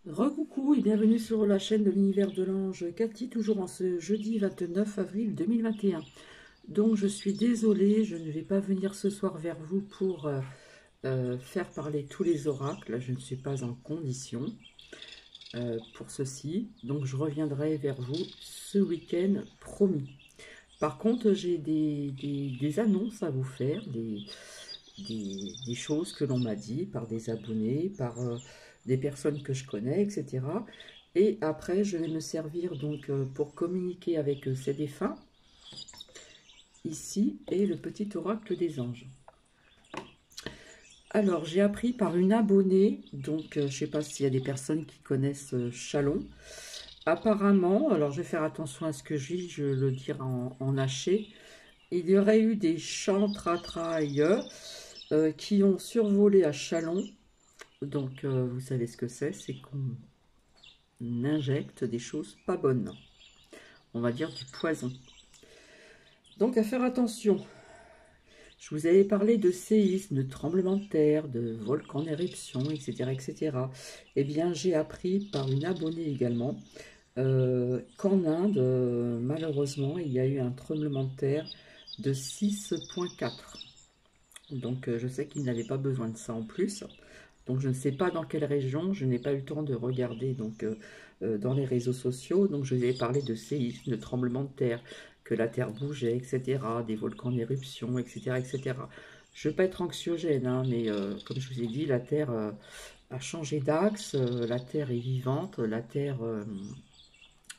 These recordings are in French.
Recoucou et bienvenue sur la chaîne de l'univers de l'ange Cathy, toujours en ce jeudi 29 avril 2021. Donc je suis désolée, je ne vais pas venir ce soir vers vous pour faire parler tous les oracles. Je ne suis pas en condition pour ceci. Donc je reviendrai vers vous ce week-end promis. Par contre, j'ai des annonces à vous faire, des choses que l'on m'a dit par des abonnés, par des personnes que je connais, etc. Et après, je vais me servir donc pour communiquer avec ces défunts, ici, et le petit oracle des anges. Alors, j'ai appris par une abonnée, donc je ne sais pas s'il y a des personnes qui connaissent Chalon. Apparemment, alors je vais faire attention à ce que je dis, je le dire en haché, il y aurait eu des chantratrailles qui ont survolé à Chalon. Donc, vous savez ce que c'est qu'on injecte des choses pas bonnes. On va dire du poison. Donc, à faire attention. Je vous avais parlé de séismes, de tremblements de terre, de volcans en éruption, etc., etc. Eh bien, j'ai appris par une abonnée également qu'en Inde, malheureusement, il y a eu un tremblement de terre de 6,4. Donc, je sais qu'il n'avait pas besoin de ça en plus. Donc je ne sais pas dans quelle région, je n'ai pas eu le temps de regarder donc dans les réseaux sociaux. Donc je vous ai parlé de séismes, de tremblements de terre, que la terre bougeait, etc., des volcans en éruption, etc., etc. Je ne veux pas être anxiogène, hein, mais comme je vous ai dit, la terre a changé d'axe, la terre est vivante, la terre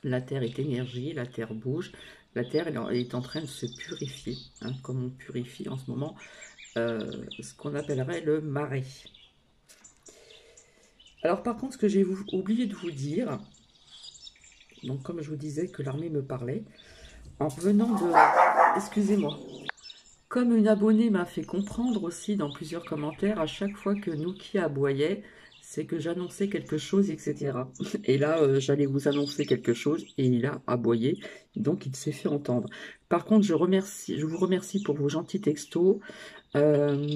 est énergie, la terre bouge, la terre elle est en train de se purifier, hein, comme on purifie en ce moment ce qu'on appellerait le marais. Alors par contre, ce que j'ai oublié de vous dire, donc comme je vous disais que l'armée me parlait, en revenant de... Excusez-moi. Comme une abonnée m'a fait comprendre aussi dans plusieurs commentaires, à chaque fois que Nuki aboyait, c'est que j'annonçais quelque chose, etc. Et là, j'allais vous annoncer quelque chose et il a aboyé, donc il s'est fait entendre. Par contre, je vous remercie pour vos gentils textos. Euh,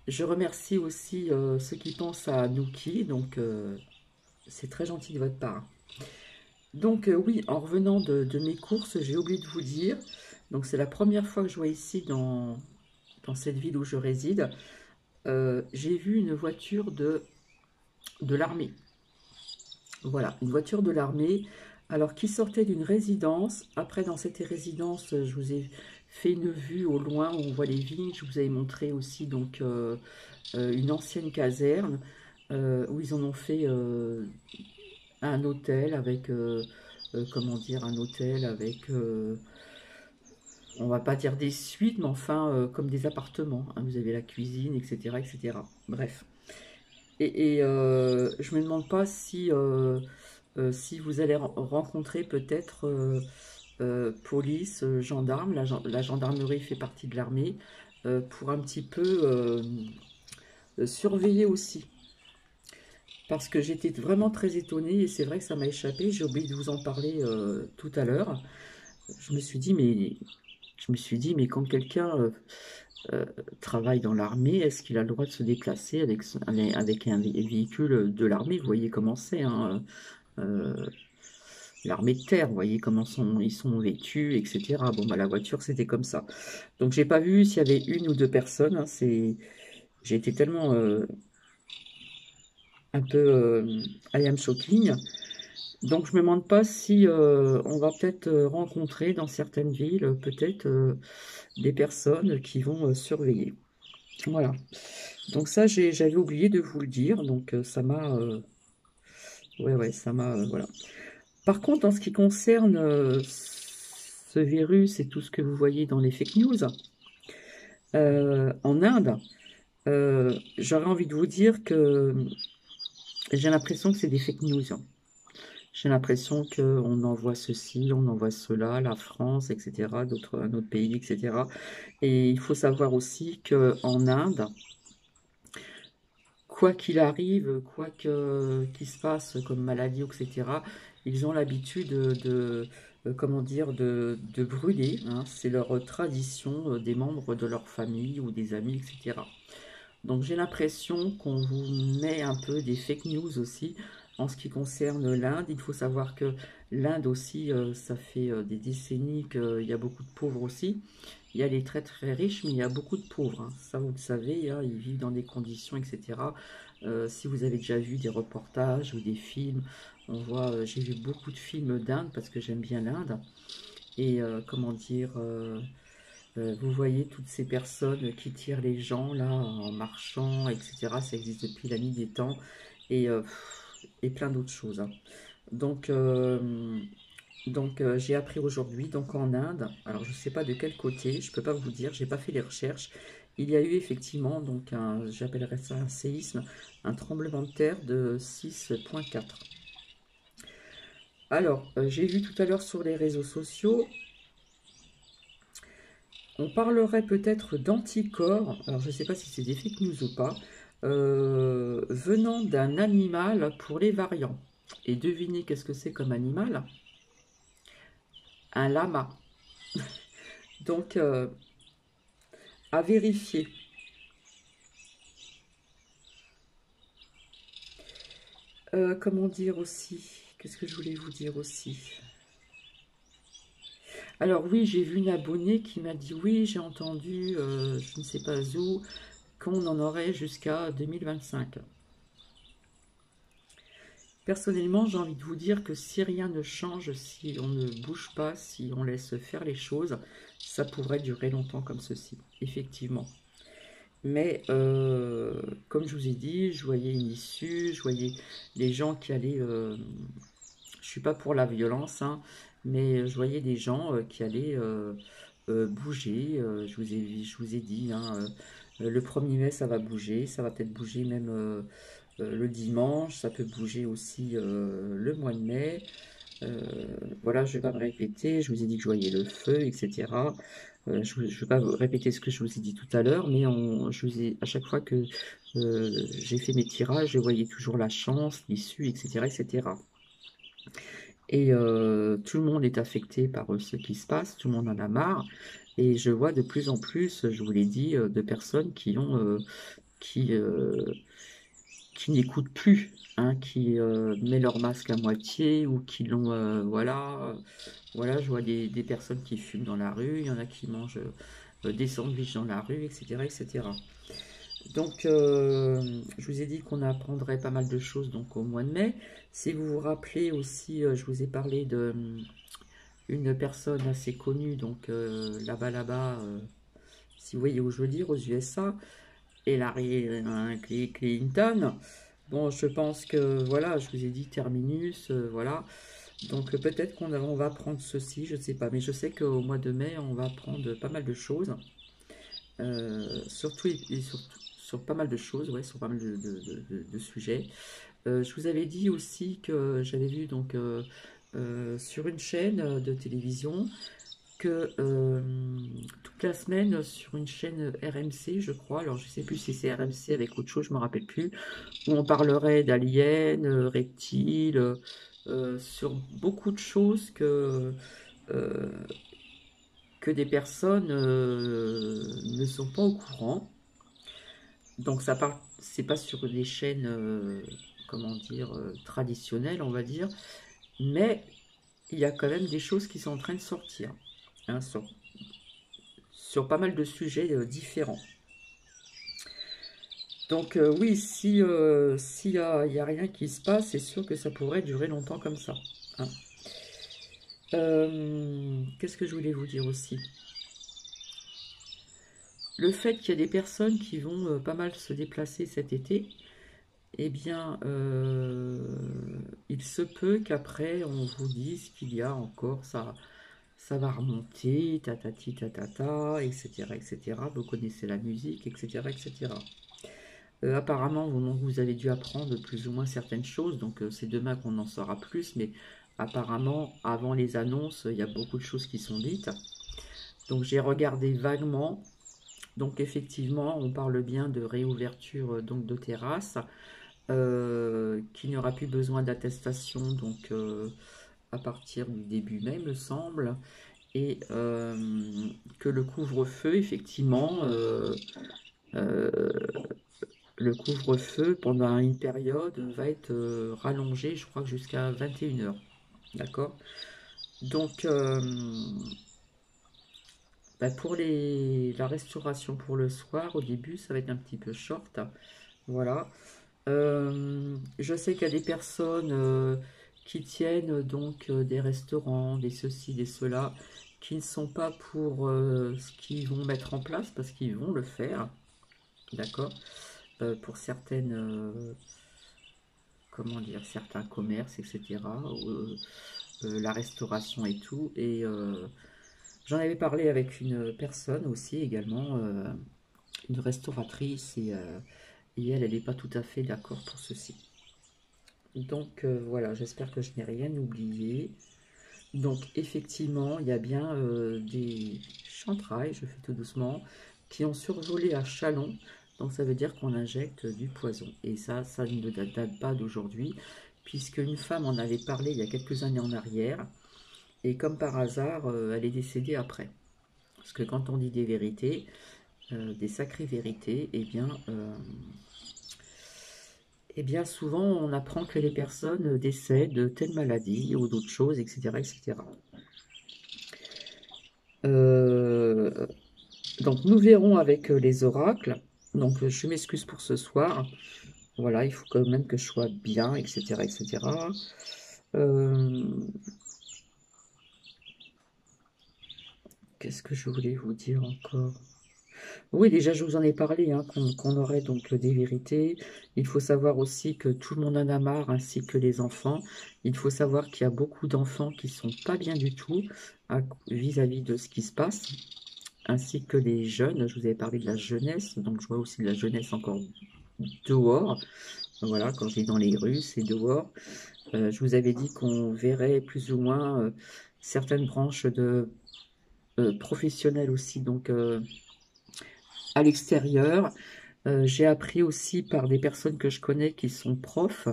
je remercie aussi ceux qui pensent à Nuki, donc c'est très gentil de votre part. Donc oui, en revenant de mes courses, j'ai oublié de vous dire, donc c'est la première fois que je vois ici dans cette ville où je réside, j'ai vu une voiture de l'armée. Voilà, une voiture de l'armée, alors qui sortait d'une résidence. Après, dans cette résidence, je vous ai fait une vue au loin où on voit les vignes. Je vous avais montré aussi donc une ancienne caserne où ils en ont fait un hôtel avec, comment dire, un hôtel avec, on va pas dire des suites, mais enfin comme des appartements, hein. Vous avez la cuisine, etc., etc. Bref. Et je me demande pas si vous allez rencontrer peut-être police, gendarme, la gendarmerie fait partie de l'armée, pour un petit peu surveiller aussi. Parce que j'étais vraiment très étonnée et c'est vrai que ça m'a échappé. J'ai oublié de vous en parler tout à l'heure. Je me suis dit, mais quand quelqu'un travaille dans l'armée, est-ce qu'il a le droit de se déplacer avec un véhicule de l'armée? Vous voyez comment c'est, hein, euh, l'armée de terre, vous voyez comment ils sont vêtus, etc. Bon, bah, la voiture, c'était comme ça. Donc, j'ai pas vu s'il y avait une ou deux personnes, hein. J'ai été tellement un peu I am shocking. Donc, je me demande pas si on va peut-être rencontrer dans certaines villes, peut-être des personnes qui vont surveiller. Voilà. Donc ça, j'avais oublié de vous le dire. Donc ça m'a... ouais, ça m'a... voilà. Par contre, en ce qui concerne ce virus et tout ce que vous voyez dans les fake news, en Inde, j'aurais envie de vous dire que j'ai l'impression que c'est des fake news, hein. J'ai l'impression qu'on envoie ceci, on envoie cela, la France, etc., un autre pays, etc. Et il faut savoir aussi qu'en Inde, quoi qu'il arrive, qu'il se passe comme maladie, etc., ils ont l'habitude comment dire, de brûler, hein. C'est leur tradition des membres de leur famille ou des amis, etc. Donc j'ai l'impression qu'on vous met un peu des fake news aussi en ce qui concerne l'Inde. Il faut savoir que l'Inde aussi, ça fait des décennies qu'il y a beaucoup de pauvres aussi. Il y a les très très riches, mais il y a beaucoup de pauvres, hein. Ça, vous le savez, hein, ils vivent dans des conditions, etc. Si vous avez déjà vu des reportages ou des films, on voit, j'ai vu beaucoup de films d'Inde parce que j'aime bien l'Inde. Et comment dire, vous voyez toutes ces personnes qui tirent les gens là en marchant, etc. Ça existe depuis la nuit des temps et, et plein d'autres choses, hein. Donc, j'ai appris aujourd'hui, donc en Inde, alors je ne sais pas de quel côté, je ne peux pas vous dire, j'ai pas fait les recherches. Il y a eu effectivement, donc j'appellerais ça un séisme, un tremblement de terre de 6,4. Alors, j'ai vu tout à l'heure sur les réseaux sociaux, on parlerait peut-être d'anticorps, alors je ne sais pas si c'est des fake news ou pas, venant d'un animal pour les variants. Et devinez qu'est-ce que c'est comme animal? Un lama. Donc, à vérifier. Comment dire aussi? Qu'est-ce que je voulais vous dire aussi? Alors oui, j'ai vu une abonnée qui m'a dit, oui, j'ai entendu, je ne sais pas où, qu'on en aurait jusqu'à 2025. Personnellement, j'ai envie de vous dire que si rien ne change, si on ne bouge pas, si on laisse faire les choses, ça pourrait durer longtemps comme ceci, effectivement. Mais comme je vous ai dit, je voyais une issue, je voyais les gens qui allaient... je suis pas pour la violence, hein, mais je voyais des gens qui allaient bouger. Je vous ai dit, hein, le 1er mai, ça va bouger. Ça va peut-être bouger même le dimanche. Ça peut bouger aussi le mois de mai. Voilà, je ne vais pas me répéter. Je vous ai dit que je voyais le feu, etc. Je ne vais pas répéter ce que je vous ai dit tout à l'heure, mais je vous ai, à chaque fois que j'ai fait mes tirages, je voyais toujours la chance, l'issue, etc., etc. Et tout le monde est affecté par ce qui se passe, tout le monde en a marre. Et je vois de plus en plus, je vous l'ai dit, de personnes qui, euh, qui n'écoutent plus, hein, qui mettent leur masque à moitié ou qui l'ont, voilà, je vois des personnes qui fument dans la rue, il y en a qui mangent des sandwichs dans la rue, etc., etc. Donc, je vous ai dit qu'on apprendrait pas mal de choses donc au mois de mai. Si vous vous rappelez aussi, je vous ai parlé de une personne assez connue, donc là-bas, si vous voyez où je veux dire, aux USA, Hillary Clinton. Bon, je pense que, voilà, je vous ai dit terminus, voilà. Donc peut-être qu'on va prendre ceci, je ne sais pas. Mais je sais qu'au mois de mai, on va prendre pas mal de choses. Surtout et surtout sur pas mal de choses, ouais, sur pas mal de sujets. Je vous avais dit aussi que j'avais vu donc sur une chaîne de télévision que toute la semaine sur une chaîne RMC, je crois, alors je sais plus si c'est RMC avec autre chose, je me rappelle plus, où on parlerait d'aliens, reptiles, sur beaucoup de choses euh, que des personnes ne sont pas au courant. Donc ça parle, c'est pas sur des chaînes, comment dire, traditionnelles, on va dire, mais il y a quand même des choses qui sont en train de sortir, hein, sur pas mal de sujets différents. Donc oui, si s'il y a rien qui se passe, c'est sûr que ça pourrait durer longtemps comme ça, hein. Qu'est-ce que je voulais vous dire aussi? Le fait qu'il y a des personnes qui vont pas mal se déplacer cet été, eh bien, il se peut qu'après, on vous dise qu'il y a encore, ça va remonter, tatati tatata, etc., etc. Vous connaissez la musique, etc., etc. Apparemment, vous avez dû apprendre plus ou moins certaines choses, donc c'est demain qu'on en saura plus, mais apparemment, avant les annonces, il y a beaucoup de choses qui sont dites. Donc j'ai regardé vaguement, donc effectivement, on parle bien de réouverture donc de terrasses, qu'il n'y aura plus besoin d'attestation donc à partir du début mai, me semble, et que le couvre-feu, effectivement, le couvre-feu pendant une période va être rallongé, je crois que jusqu'à 21 heures. D'accord? Donc, pour la restauration pour le soir, au début, ça va être un petit peu short. Voilà. Je sais qu'il y a des personnes qui tiennent donc des restaurants, des ceci, des cela, qui ne sont pas pour ce qu'ils vont mettre en place, parce qu'ils vont le faire. D'accord? Pour certaines, comment dire, certains commerces, etc. La restauration et tout. Et j'en avais parlé avec une personne aussi également, une restauratrice, et elle n'est pas tout à fait d'accord pour ceci. Donc voilà, j'espère que je n'ai rien oublié. Donc effectivement, il y a bien des chantrailles, je fais tout doucement, qui ont survolé à Châlons. Donc ça veut dire qu'on injecte du poison. Et ça ne date pas d'aujourd'hui, puisque une femme en avait parlé il y a quelques années en arrière. Et comme par hasard, elle est décédée après. Parce que quand on dit des vérités, des sacrées vérités, eh bien souvent on apprend que les personnes décèdent de telle maladie ou d'autres choses, etc. etc. Donc nous verrons avec les oracles. Donc je m'excuse pour ce soir. Voilà, il faut quand même que je sois bien, etc. etc. Qu'est-ce que je voulais vous dire encore? Oui, déjà, je vous en ai parlé, hein, qu'on aurait donc des vérités. Il faut savoir aussi que tout le monde en a marre, ainsi que les enfants. Il faut savoir qu'il y a beaucoup d'enfants qui sont pas bien du tout vis-à-vis de ce qui se passe, ainsi que les jeunes. Je vous avais parlé de la jeunesse, donc je vois aussi de la jeunesse encore dehors. Voilà, quand j'ai dans les rues, c'est dehors. Je vous avais dit qu'on verrait plus ou moins certaines branches de professionnels aussi, donc à l'extérieur. J'ai appris aussi par des personnes que je connais qui sont profs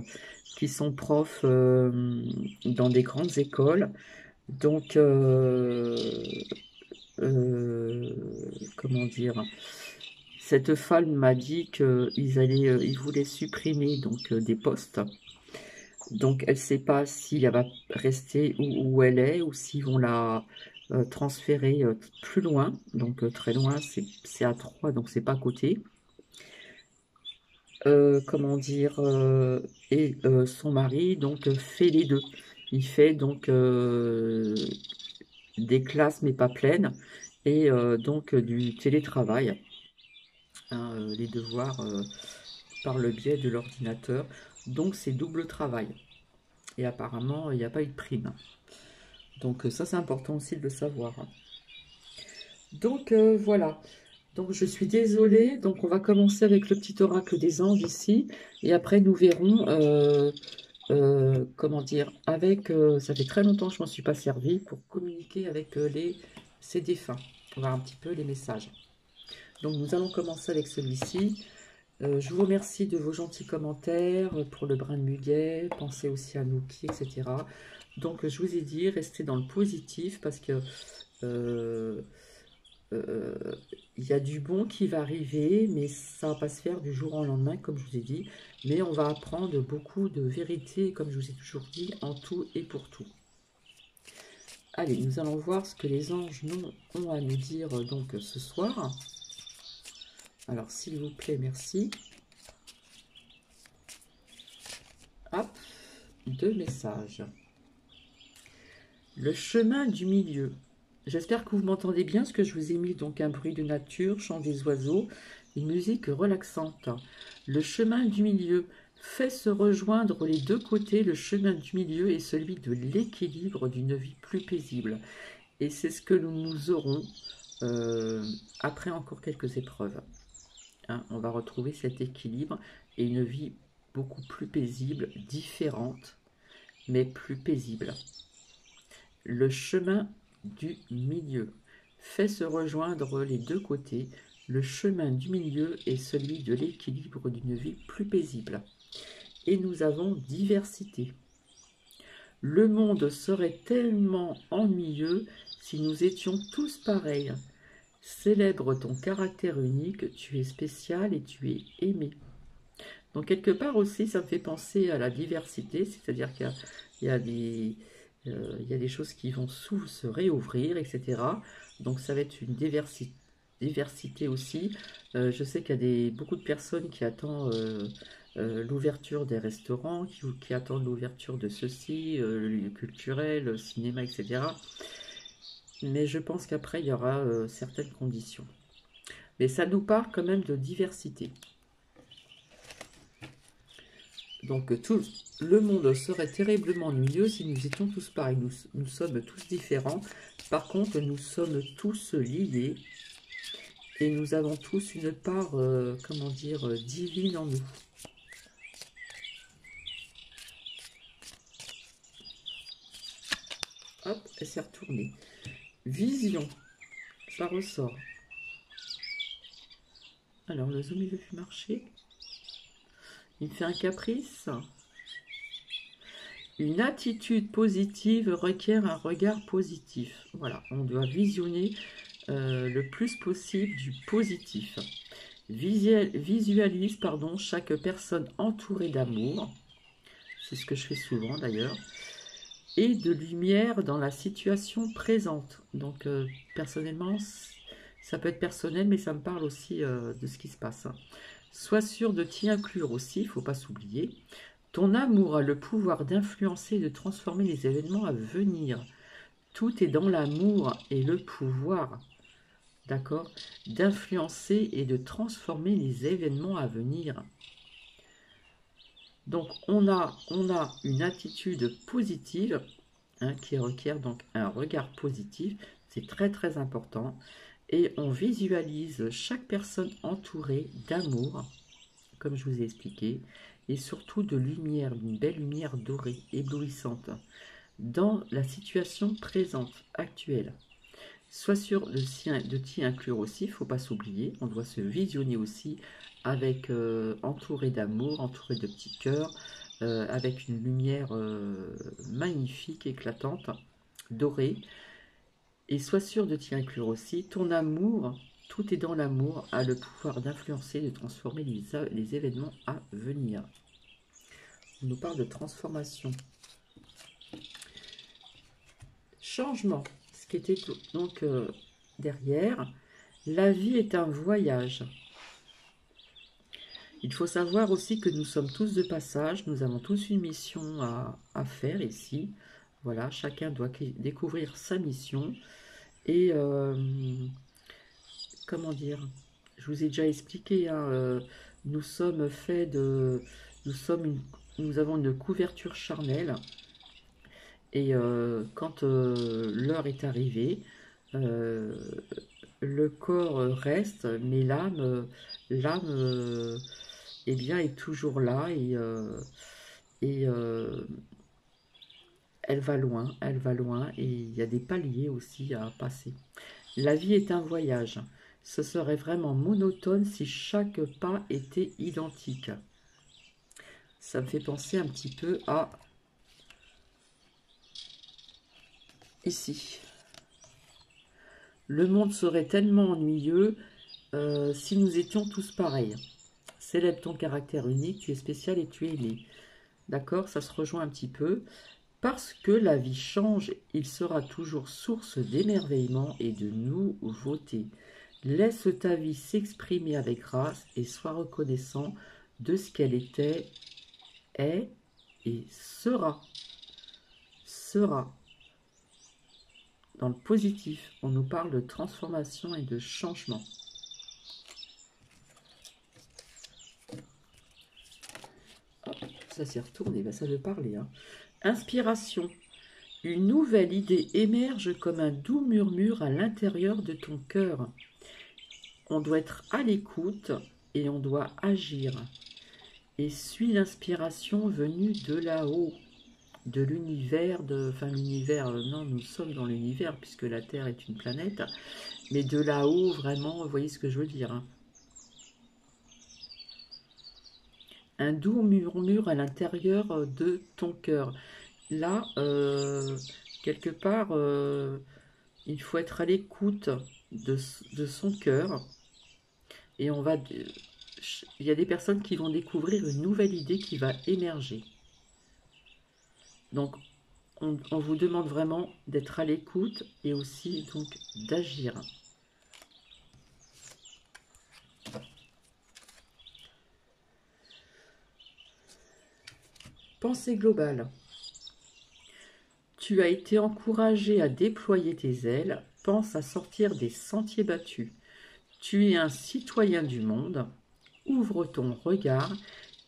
dans des grandes écoles. Donc, comment dire, cette femme m'a dit ils voulaient supprimer donc des postes. Donc, elle ne sait pas si elle va rester où elle est ou s'ils vont la transférer plus loin. Donc, très loin, c'est à 3, donc c'est pas à côté. Comment dire, et son mari donc fait les deux. Il fait donc des classes mais pas pleines et donc du télétravail, hein, les devoirs par le biais de l'ordinateur. Donc c'est double travail. Et apparemment il n'y a pas eu de prime. Donc ça c'est important aussi de le savoir. Donc voilà. Donc je suis désolée, donc on va commencer avec le petit oracle des anges ici, et après nous verrons, comment dire, ça fait très longtemps que je ne m'en suis pas servi pour communiquer avec ces défunts, on va voir un petit peu les messages. Donc nous allons commencer avec celui-ci. Je vous remercie de vos gentils commentaires, pour le brin de muguet, pensez aussi à Nuki, etc. Donc je vous ai dit, restez dans le positif, parce que il y a du bon qui va arriver, mais ça ne va pas se faire du jour au lendemain, comme je vous ai dit. Mais on va apprendre beaucoup de vérités, comme je vous ai toujours dit, en tout et pour tout. Allez, nous allons voir ce que les anges ont à nous dire donc ce soir. Alors, s'il vous plaît, merci. Hop, 2 messages. Le chemin du milieu. J'espère que vous m'entendez bien, ce que je vous ai mis donc un bruit de nature, chant des oiseaux, une musique relaxante. Le chemin du milieu fait se rejoindre les deux côtés. Le chemin du milieu est celui de l'équilibre d'une vie plus paisible. Et c'est ce que nous aurons après encore quelques épreuves. Hein, on va retrouver cet équilibre et une vie beaucoup plus paisible, différente, mais plus paisible. Le chemin du milieu fait se rejoindre les deux côtés. Le chemin du milieu est celui de l'équilibre d'une vie plus paisible. Et nous avons diversité. Le monde serait tellement ennuyeux si nous étions tous pareils. Célèbre ton caractère unique, tu es spécial et tu es aimé. Donc quelque part aussi, ça me fait penser à la diversité, c'est-à-dire qu'il y a il y a des choses qui vont se réouvrir, etc. Donc ça va être une diversité aussi. Je sais qu'il y a beaucoup de personnes qui attendent l'ouverture des restaurants, qui attendent l'ouverture de ceci, le lieu culturel, le cinéma, etc. Mais je pense qu'après, il y aura certaines conditions. Mais ça nous parle quand même de diversité. Donc tout le monde serait terriblement ennuyeux si nous étions tous pareils. Nous sommes tous différents. Par contre, nous sommes tous liés. Et nous avons tous une part, comment dire, divine en nous. Hop, elle s'est retournée. Vision, ça ressort. Alors, le zoom, il veut plus marcher. Il me fait un caprice. Une attitude positive requiert un regard positif. Voilà, on doit visionner le plus possible du positif. Visualise chaque personne entourée d'amour. C'est ce que je fais souvent d'ailleurs. Et de lumière dans la situation présente. Donc personnellement, ça peut être personnel, mais ça me parle aussi de ce qui se passe. Sois sûr de t'y inclure aussi, il ne faut pas s'oublier. Ton amour a le pouvoir d'influencer et de transformer les événements à venir. Tout est dans l'amour et le pouvoir, d'accord, d'influencer et de transformer les événements à venir. Donc on a une attitude positive, hein, qui requiert donc un regard positif, c'est très très important. Et on visualise chaque personne entourée d'amour, comme je vous ai expliqué, et surtout de lumière, d'une belle lumière dorée, éblouissante, dans la situation présente, actuelle. Sois sûr de t'y inclure aussi, il ne faut pas s'oublier, on doit se visionner aussi avec entouré d'amour, entouré de petits cœurs, avec une lumière magnifique, éclatante, dorée. Et sois sûr de t'y inclure aussi. Ton amour, tout est dans l'amour, a le pouvoir d'influencer, de transformer les événements à venir. On nous parle de transformation. Changement, ce qui était donc derrière. La vie est un voyage. Il faut savoir aussi que nous sommes tous de passage, nous avons tous une mission à faire ici. Voilà, chacun doit découvrir sa mission. Et comment dire, je vous ai déjà expliqué, hein, nous sommes faits de, nous avons une couverture charnelle, et quand l'heure est arrivée, le corps reste, mais l'âme, eh bien, est toujours là, et elle va loin, et il y a des paliers aussi à passer. La vie est un voyage. Ce serait vraiment monotone si chaque pas était identique. Ça me fait penser un petit peu à ici. Le monde serait tellement ennuyeux si nous étions tous pareils. Célèbre ton caractère unique, tu es spécial et tu es aimé. D'accord, ça se rejoint un petit peu. Parce que la vie change, il sera toujours source d'émerveillement et de nouveauté. Laisse ta vie s'exprimer avec grâce et sois reconnaissant de ce qu'elle était, est et sera. Sera. Dans le positif, on nous parle de transformation et de changement. Hop, ça s'est retourné, ben ça veut parler. Hein. Inspiration. Une nouvelle idée émerge comme un doux murmure à l'intérieur de ton cœur. On doit être à l'écoute et on doit agir. Et suis l'inspiration venue de là-haut, de l'univers, enfin l'univers, non, nous sommes dans l'univers puisque la Terre est une planète, mais de là-haut, vraiment, vous voyez ce que je veux dire. Hein. Un doux murmure à l'intérieur de ton cœur. Là, quelque part, il faut être à l'écoute de son cœur. Et on va il y a des personnes qui vont découvrir une nouvelle idée qui va émerger. Donc, on vous demande vraiment d'être à l'écoute et aussi donc d'agir. Pensée globale. Tu as été encouragé à déployer tes ailes. Pense à sortir des sentiers battus. Tu es un citoyen du monde. Ouvre ton regard.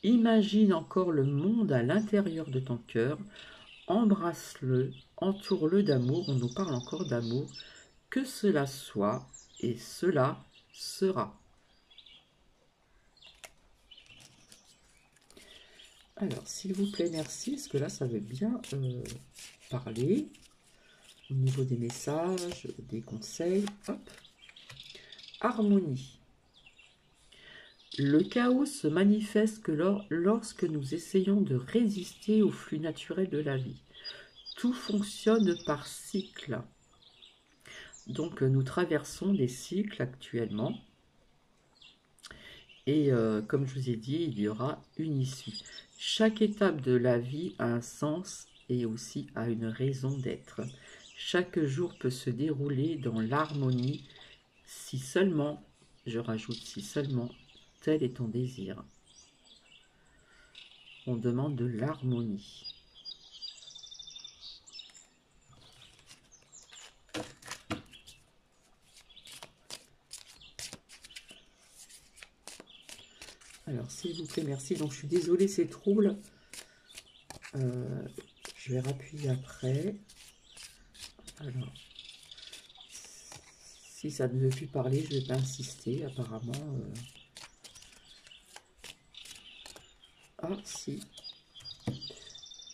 Imagine encore le monde à l'intérieur de ton cœur. Embrasse-le, entoure-le d'amour. On nous parle encore d'amour. Que cela soit et cela sera. Alors, s'il vous plaît, merci, parce que là, ça veut bien parler au niveau des messages, des conseils. Hop. Harmonie. Le chaos se manifeste que lorsque nous essayons de résister au flux naturel de la vie. Tout fonctionne par cycle. Donc, nous traversons des cycles actuellement. Et comme je vous ai dit, il y aura une issue. Chaque étape de la vie a un sens et aussi a une raison d'être. Chaque jour peut se dérouler dans l'harmonie si seulement, je rajoute si seulement, tel est ton désir. On demande de l'harmonie. Alors, s'il vous plaît, merci. Donc, je suis désolée, c'est trouble. Je vais rappuyer après. Alors, si ça ne veut plus parler, je ne vais pas insister, apparemment. Ah, si.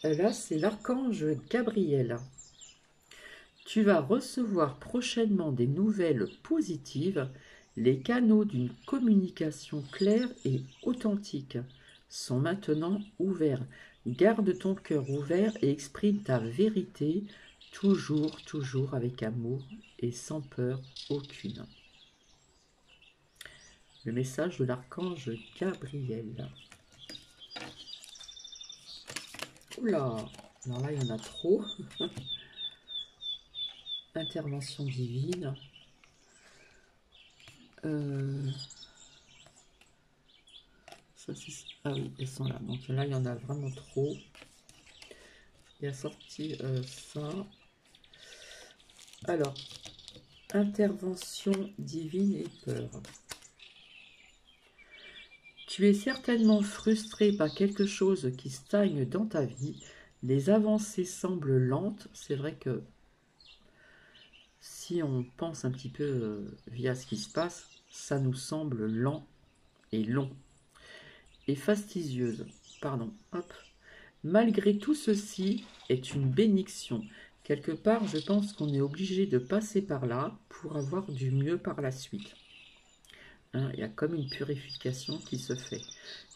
Là, c'est l'archange Gabriel. Tu vas recevoir prochainement des nouvelles positives. Les canaux d'une communication claire et authentique sont maintenant ouverts. Garde ton cœur ouvert et exprime ta vérité, toujours, toujours avec amour et sans peur aucune. Le message de l'archange Gabriel. Oula, alors là, il y en a trop. Intervention divine. Ça, ah oui, elles sont là. Donc là, il y en a vraiment trop. Il a sorti ça. Alors, intervention divine et peur. Tu es certainement frustré par quelque chose qui stagne dans ta vie. Les avancées semblent lentes. C'est vrai que si on pense un petit peu via ce qui se passe, ça nous semble lent et long. Et fastidieuse. Pardon. Hop. Malgré tout ceci est une bénédiction. Quelque part, je pense qu'on est obligé de passer par là pour avoir du mieux par la suite. Hein, il y a comme une purification qui se fait.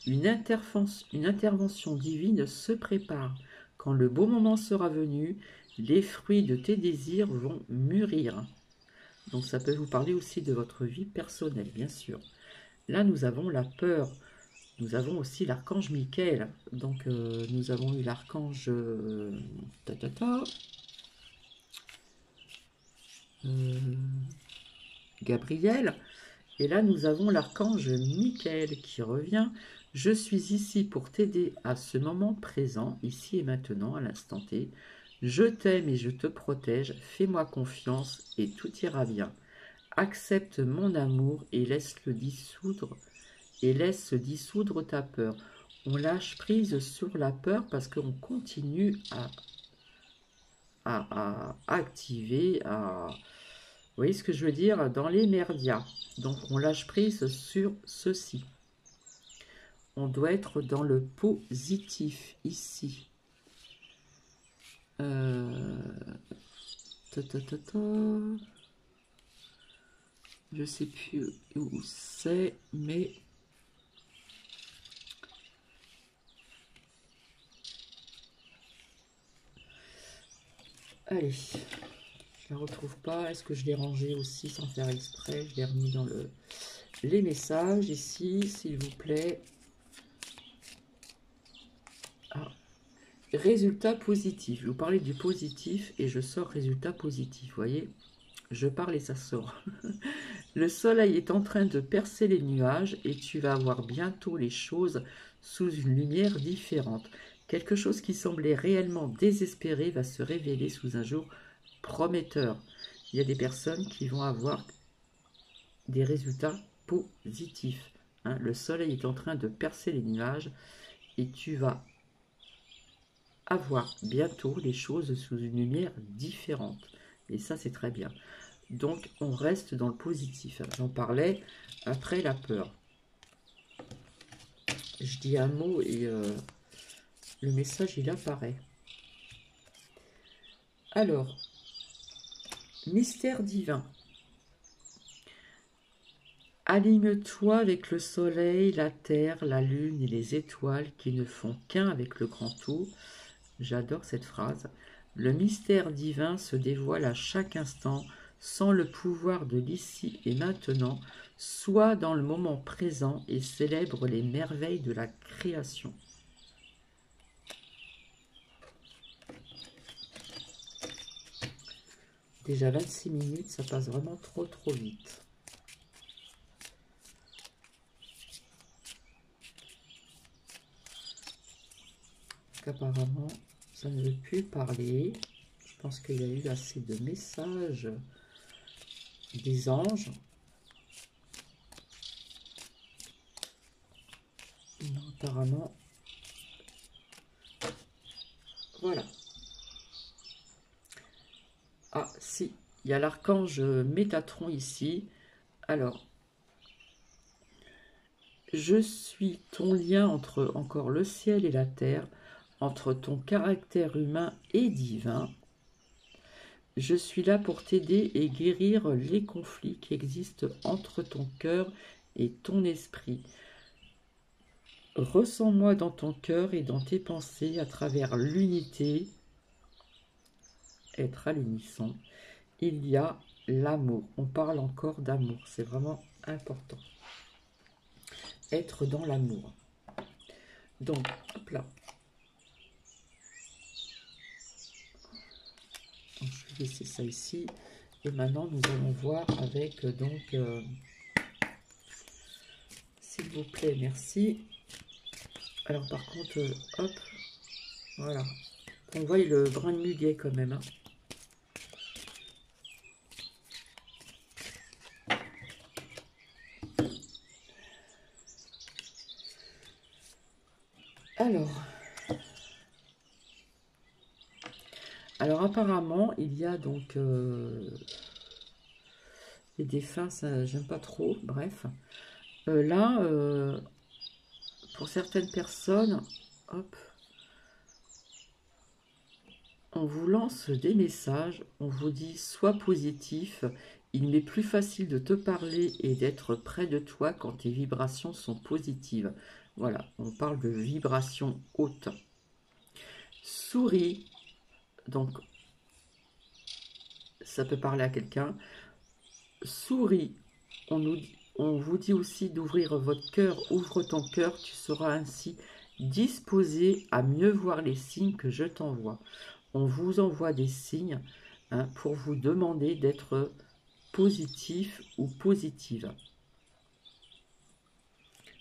Une intervention divine se prépare. Quand le beau moment sera venu, les fruits de tes désirs vont mûrir. Donc ça peut vous parler aussi de votre vie personnelle, bien sûr. Là, nous avons la peur. Nous avons aussi l'archange Michael. Donc, nous avons eu l'archange Gabriel. Et là, nous avons l'archange Michael qui revient. Je suis ici pour t'aider à ce moment présent, ici et maintenant, à l'instant T. Je t'aime et je te protège. Fais-moi confiance et tout ira bien. Accepte mon amour et laisse-le dissoudre. Et laisse se ta peur. On lâche prise sur la peur parce qu'on continue à activer, vous voyez ce que je veux dire, dans les merdias. Donc on lâche prise sur ceci. On doit être dans le positif ici. Je sais plus où c'est, mais allez, je la retrouve pas. Est-ce que je l'ai rangé aussi sans faire exprès? Je l'ai remis dans le... les messages ici, s'il vous plaît. Ah, résultat positif. Je vous parlais du positif et je sors résultat positif. Vous voyez, je parle et ça sort. Le soleil est en train de percer les nuages et tu vas voir bientôt les choses sous une lumière différente. Quelque chose qui semblait réellement désespéré va se révéler sous un jour prometteur. Il y a des personnes qui vont avoir des résultats positifs. Hein. Le soleil est en train de percer les nuages et tu vas avoir bientôt les choses sous une lumière différente. Et ça, c'est très bien. Donc, on reste dans le positif. J'en parlais après la peur. Je dis un mot et le message, il apparaît. Alors, mystère divin. Aligne-toi avec le soleil, la terre, la lune et les étoiles qui ne font qu'un avec le grand tout. J'adore cette phrase. Le mystère divin se dévoile à chaque instant sans le pouvoir de l'ici et maintenant. Sois dans le moment présent et célèbre les merveilles de la création. Déjà 26 minutes, ça passe vraiment trop vite. Apparemment, ça ne veut plus parler. Je pense qu'il y a eu assez de messages des anges. Non, apparemment, voilà. Ah, si, il y a l'archange Métatron ici. Alors, je suis ton lien entre encore le ciel et la terre, entre ton caractère humain et divin. Je suis là pour t'aider et guérir les conflits qui existent entre ton cœur et ton esprit. Ressens-moi dans ton cœur et dans tes pensées à travers l'unité, être à l'unisson. Il y a l'amour. On parle encore d'amour. C'est vraiment important. Être dans l'amour. Donc, hop là. Donc, je vais laisser ça ici. Et maintenant, nous allons voir avec, donc, s'il vous plaît, merci. Alors, par contre, hop, voilà. On voit le brin de muguet quand même. Hein. Alors apparemment, il y a donc les défunts, ça j'aime pas trop, bref. Là, pour certaines personnes, hop, on vous lance des messages, on vous dit sois positif, il m'est plus facile de te parler et d'être près de toi quand tes vibrations sont positives. Voilà, on parle de vibrations hautes. Souris, donc ça peut parler à quelqu'un. Souris, on vous dit aussi d'ouvrir votre cœur, ouvre ton cœur, tu seras ainsi disposé à mieux voir les signes que je t'envoie. On vous envoie des signes hein, pour vous demander d'être positif ou positive.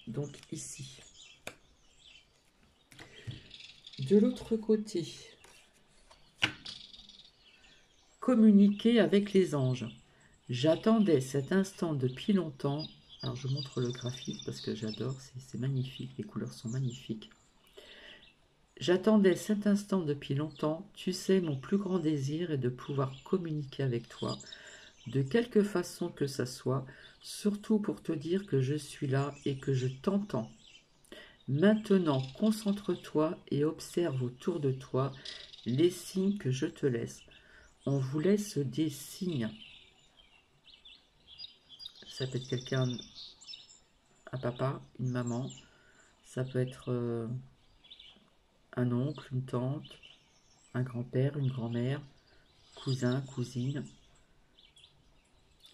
Donc ici. De l'autre côté, communiquer avec les anges. J'attendais cet instant depuis longtemps. Alors je vous montre le graphique parce que j'adore, c'est magnifique, les couleurs sont magnifiques. J'attendais cet instant depuis longtemps, tu sais, mon plus grand désir est de pouvoir communiquer avec toi, de quelque façon que ça soit, surtout pour te dire que je suis là et que je t'entends. Maintenant, concentre-toi et observe autour de toi les signes que je te laisse. On vous laisse des signes. Ça peut être quelqu'un, un papa, une maman, ça peut être un oncle, une tante, un grand-père, une grand-mère, cousin, cousine,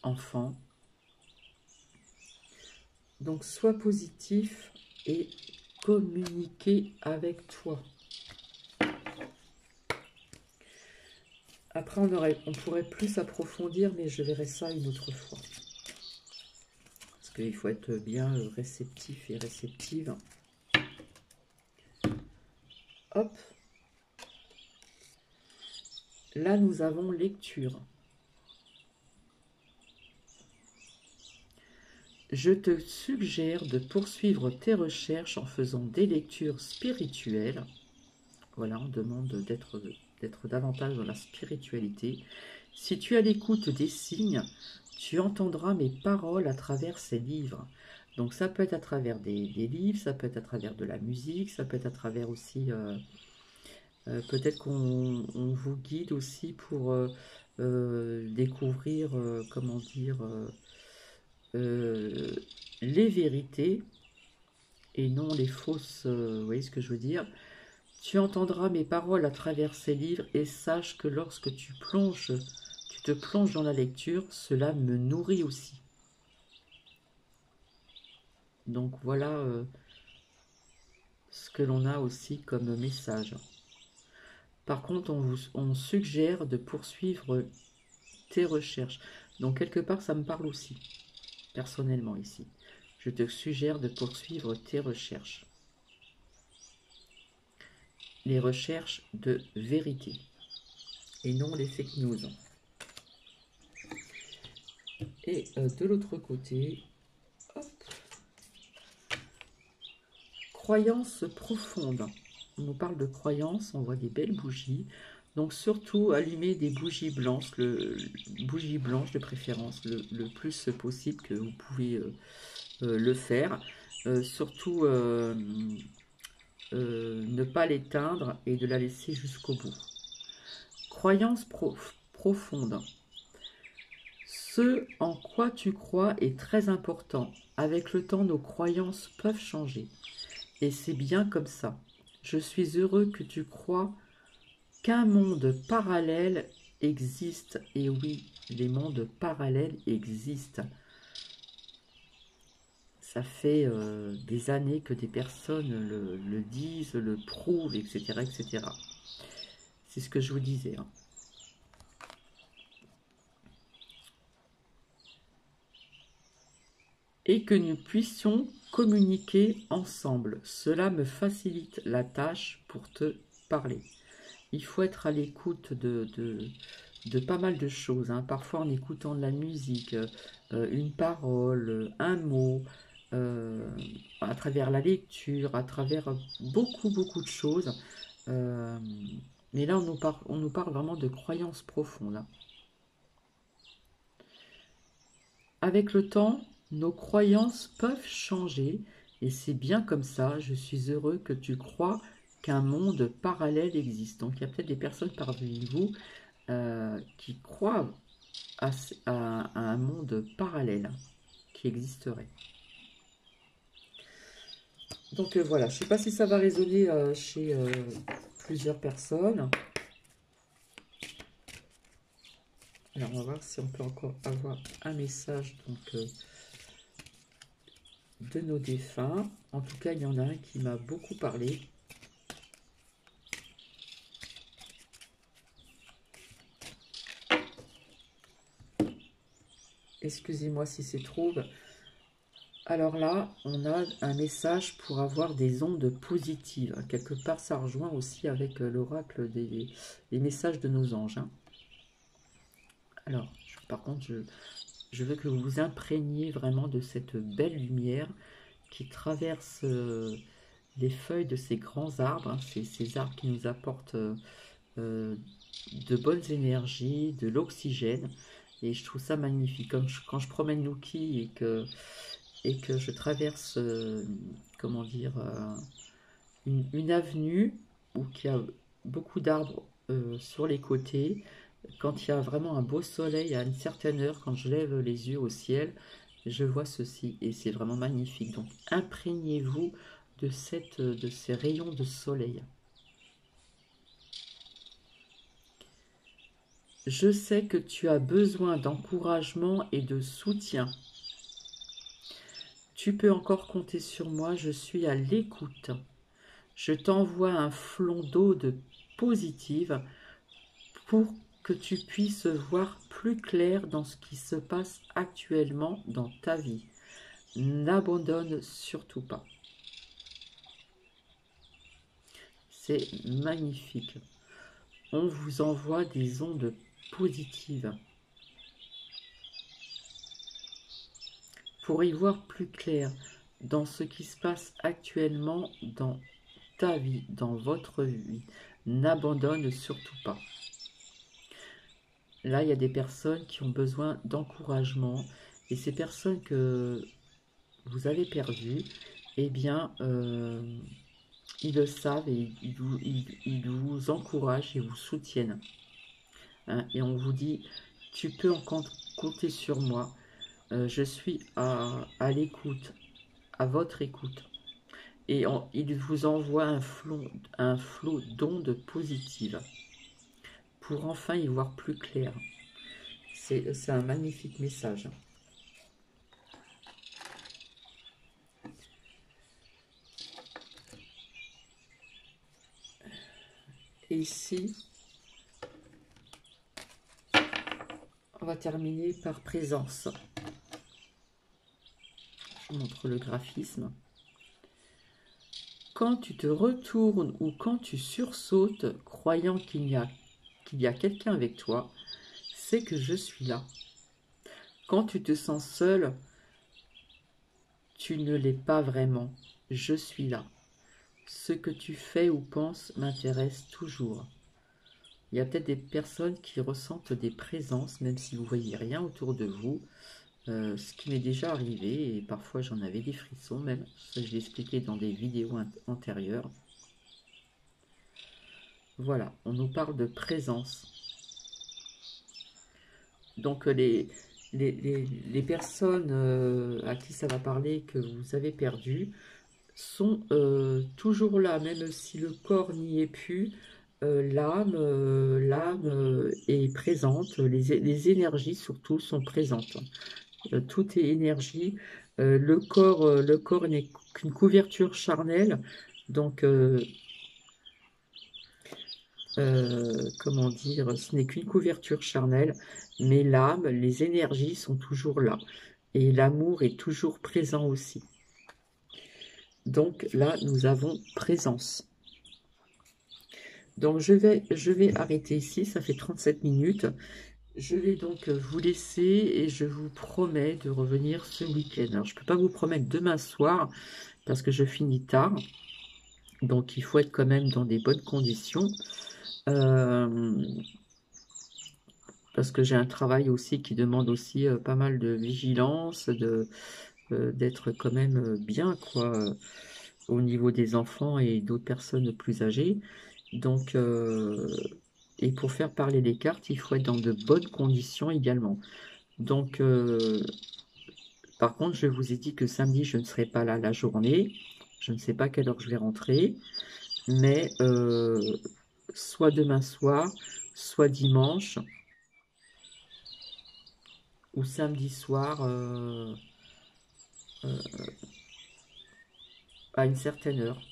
enfant. Donc, sois positif et communiquer avec toi. Après, on pourrait plus approfondir, mais je verrai ça une autre fois. Parce qu'il faut être bien réceptif et réceptive. Hop. Là, nous avons lecture. Je te suggère de poursuivre tes recherches en faisant des lectures spirituelles. Voilà, on demande d'être davantage dans la spiritualité. Si tu as l'écoute des signes, tu entendras mes paroles à travers ces livres. Donc ça peut être à travers des livres, ça peut être à travers de la musique, ça peut être à travers aussi... peut-être qu'on vous guide aussi pour découvrir, comment dire... les vérités et non les fausses, vous voyez ce que je veux dire. Tu entendras mes paroles à travers ces livres et sache que lorsque tu te plonges dans la lecture, cela me nourrit aussi. Donc voilà ce que l'on a aussi comme message. Par contre, on suggère de poursuivre tes recherches. Donc quelque part, ça me parle aussi, personnellement ici. Je te suggère de poursuivre tes recherches. Les recherches de vérité et non les fake news. Et de l'autre côté, hop, croyance profonde. On nous parle de croyance, on voit des belles bougies. Donc surtout allumer des bougies blanches, bougies blanches de préférence, le plus possible que vous pouvez le faire. Surtout ne pas l'éteindre et de la laisser jusqu'au bout. Croyance profonde. Ce en quoi tu crois est très important. Avec le temps, nos croyances peuvent changer. Et c'est bien comme ça. Je suis heureux que tu crois qu'un monde parallèle existe. Et oui, les mondes parallèles existent. Ça fait des années que des personnes le disent, le prouvent, etc. etc. C'est ce que je vous disais. Hein. Et que nous puissions communiquer ensemble. Cela me facilite la tâche pour te parler. Il faut être à l'écoute de pas mal de choses. Hein. Parfois en écoutant de la musique, une parole, un mot, à travers la lecture, à travers beaucoup de choses. Mais là, on nous parle vraiment de croyances profondes. Hein. Avec le temps, nos croyances peuvent changer et c'est bien comme ça. Je suis heureux que tu crois qu'un monde parallèle existe. Donc il y a peut-être des personnes parmi vous qui croient à un monde parallèle qui existerait. Donc voilà, je ne sais pas si ça va résonner chez plusieurs personnes. Alors on va voir si on peut encore avoir un message donc, de nos défunts. En tout cas, il y en a un qui m'a beaucoup parlé. Excusez-moi si c'est trouble. Alors là, on a un message pour avoir des ondes positives. Quelque part, ça rejoint aussi avec l'oracle des messages de nos anges. Hein. Alors, par contre, je veux que vous vous imprégniez vraiment de cette belle lumière qui traverse les feuilles de ces grands arbres. Hein, ces arbres qui nous apportent de bonnes énergies, de l'oxygène. Et je trouve ça magnifique. Comme quand je promène Nuki et que je traverse, comment dire, une avenue où il y a beaucoup d'arbres sur les côtés. Quand il y a vraiment un beau soleil à une certaine heure, quand je lève les yeux au ciel, je vois ceci et c'est vraiment magnifique. Donc imprégnez-vous de ces rayons de soleil. Je sais que tu as besoin d'encouragement et de soutien. Tu peux encore compter sur moi, je suis à l'écoute. Je t'envoie un flot d'eau positive pour que tu puisses voir plus clair dans ce qui se passe actuellement dans ta vie. N'abandonne surtout pas. C'est magnifique. On vous envoie des ondes positives pour y voir plus clair dans ce qui se passe actuellement dans ta vie, dans votre vie. N'abandonne surtout pas. Là, il y a des personnes qui ont besoin d'encouragement. Et ces personnes que vous avez perdues, eh bien, ils le savent et ils vous encouragent et vous soutiennent. Hein, et on vous dit, tu peux encore compter sur moi. Je suis à l'écoute, à votre écoute. Et il vous envoie un flot d'ondes positives pour enfin y voir plus clair. C'est un magnifique message. Et ici, on va terminer par présence. Je vous montre le graphisme. Quand tu te retournes ou quand tu sursautes, croyant qu'il y a quelqu'un avec toi, c'est que je suis là. Quand tu te sens seul, tu ne l'es pas vraiment. Je suis là. Ce que tu fais ou penses m'intéresse toujours. Il y a peut-être des personnes qui ressentent des présences, même si vous ne voyez rien autour de vous. Ce qui m'est déjà arrivé, et parfois j'en avais des frissons même, ça je l'ai expliqué dans des vidéos antérieures. Voilà, on nous parle de présence. Donc les personnes à qui ça va parler, que vous avez perdu, sont toujours là, même si le corps n'y est plus. L'âme est présente, les énergies surtout sont présentes. Tout est énergie. Le corps n'est qu'une couverture charnelle, donc comment dire, ce n'est qu'une couverture charnelle, mais l'âme, les énergies sont toujours là, et l'amour est toujours présent aussi. Donc là, nous avons présence. Donc je vais arrêter ici, ça fait 37 minutes. Je vais donc vous laisser et je vous promets de revenir ce week-end. Alors, je ne peux pas vous promettre demain soir parce que je finis tard. Donc, il faut être quand même dans des bonnes conditions. Parce que j'ai un travail aussi qui demande aussi pas mal de vigilance, d'être quand même bien, quoi, au niveau des enfants et d'autres personnes plus âgées. Donc, et pour faire parler les cartes, il faut être dans de bonnes conditions également. Donc, par contre, je vous ai dit que samedi, je ne serai pas là la journée. Je ne sais pas à quelle heure je vais rentrer. Mais soit demain soir, soit dimanche, ou samedi soir, à une certaine heure.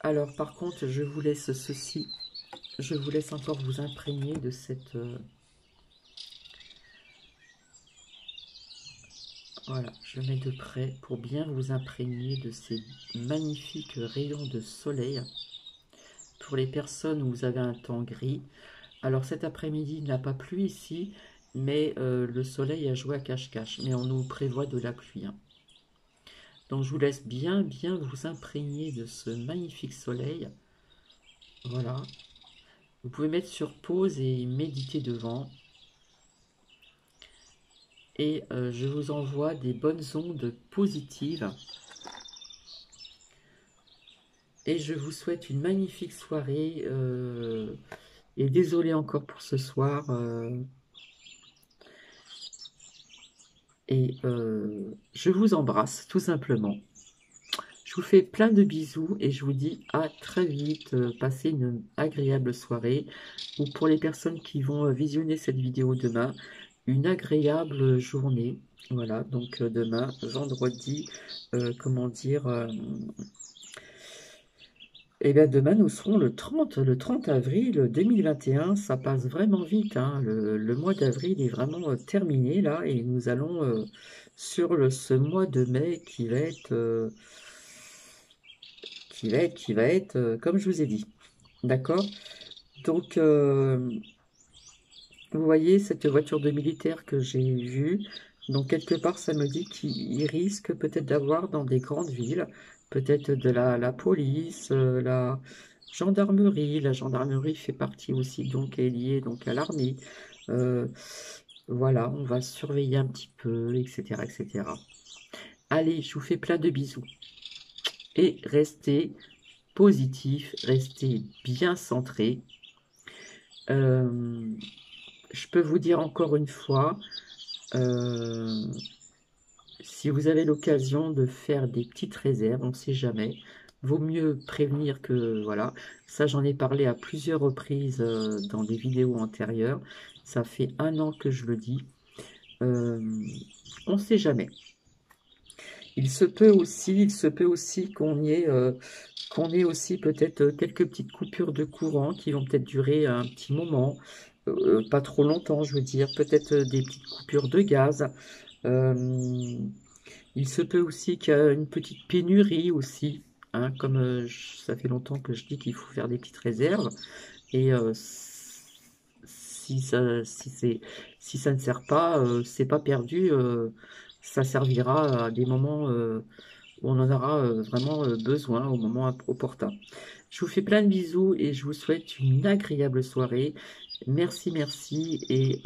Alors, par contre, je vous laisse ceci. Je vous laisse encore vous imprégner de cette... Voilà, je mets de près pour bien vous imprégner de ces magnifiques rayons de soleil. Pour les personnes où vous avez un temps gris, alors cet après-midi, il n'a pas plu ici, mais le soleil a joué à cache-cache. Mais on nous prévoit de la pluie. Hein. Donc je vous laisse bien vous imprégner de ce magnifique soleil. Voilà. Vous pouvez mettre sur pause et méditer devant. Et je vous envoie des bonnes ondes positives. Et je vous souhaite une magnifique soirée. Et désolé encore pour ce soir. Et je vous embrasse tout simplement. Je vous fais plein de bisous et je vous dis à très vite. Passez une agréable soirée. Ou pour les personnes qui vont visionner cette vidéo demain, une agréable journée. Voilà, donc demain, vendredi, comment dire, eh bien demain nous serons le 30 avril 2021, ça passe vraiment vite, hein. Le mois d'avril est vraiment terminé là, et nous allons sur ce mois de mai qui va être comme je vous ai dit. D'accord? Donc, vous voyez cette voiture de militaire que j'ai vue. Donc, quelque part, ça me dit qu'il risque peut-être d'avoir dans des grandes villes, peut-être de la police, la gendarmerie. La gendarmerie fait partie aussi, donc, est liée donc, à l'armée. Euh, voilà, on va surveiller un petit peu, etc., etc. Allez, je vous fais plein de bisous. Et restez positif, restez bien centré. Je peux vous dire encore une fois, si vous avez l'occasion de faire des petites réserves, on ne sait jamais. Vaut mieux prévenir que... Voilà, ça j'en ai parlé à plusieurs reprises dans des vidéos antérieures. Ça fait 1 an que je le dis. On ne sait jamais. Il se peut aussi qu'on ait aussi peut-être quelques petites coupures de courant qui vont peut-être durer un petit moment, pas trop longtemps, je veux dire, peut-être des petites coupures de gaz. Euh, il se peut aussi qu'il y ait une petite pénurie aussi, hein, comme ça fait longtemps que je dis qu'il faut faire des petites réserves. Et si ça ne sert pas, c'est pas perdu, ça servira à des moments où on en aura vraiment besoin au moment opportun. Je vous fais plein de bisous et je vous souhaite une agréable soirée. Merci, merci et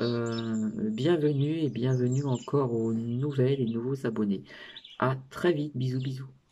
bienvenue encore aux nouvelles et nouveaux abonnés. À très vite, bisous, bisous.